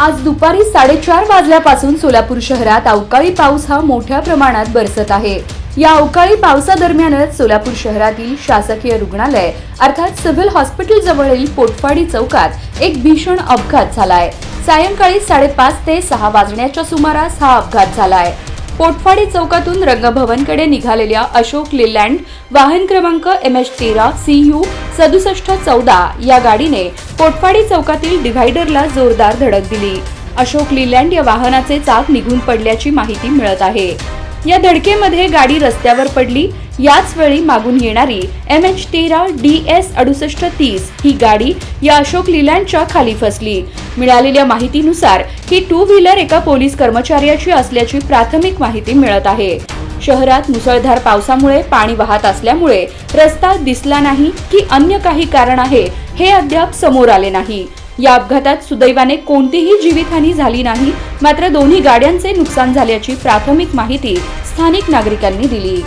आज दुपारी 4:30 वाजल्यापासून सोलापूर शहरात अवकाळी पाऊस हा मोठ्या प्रमाणात बरसत आहे। या अवकाळी पावसादरम्यानच सोलापूर शहरातील शासकीय रुग्णालय अर्थात सिव्हिल हॉस्पिटल जवळील पोटफाडी चौकात एक भीषण अपघात झालाय। सायंकाळी 5:30 ते 6 वाजण्याच्या सुमारास हा अपघात झालाय। पोटफाडी चौकातून रंगभवनकडे निघालेल्या अशोक लेलँड वाहन क्रमांक MH13 CU 6714 या गाडीने पोटफाडी चौकातील डिव्हायडरला जोरदार धडक दिली। अशोक लेलँड या वाहनाचे चाक निघून पडल्याची माहिती मिळत आहे। या धडकेमध्ये गाडी रस्त्यावर पडली। याच वेळी मागून येणारी MH13 DS 6830 ही गाडी या अशोक लेलँडच्या खाली फसली। मिळालेल्या माहितीनुसार ही टू व्हीलर एका पोलीस कर्मचाऱ्याची असल्याची प्राथमिक माहिती मिळत आहे। शहरात मुसळधार पावसामुळे पाणी वाहत असल्यामुळे रस्ता दिसला नाही की अन्य काही कारण आहे हे अद्याप समोर आले नाही। या अपघातात सुदैवाने कोणतीही जीवितहानी झाली नाही, मात्र दोन्ही गाड्यांचे नुकसान झाल्याची प्राथमिक माहिती स्थानिक नागरिकांनी दिली।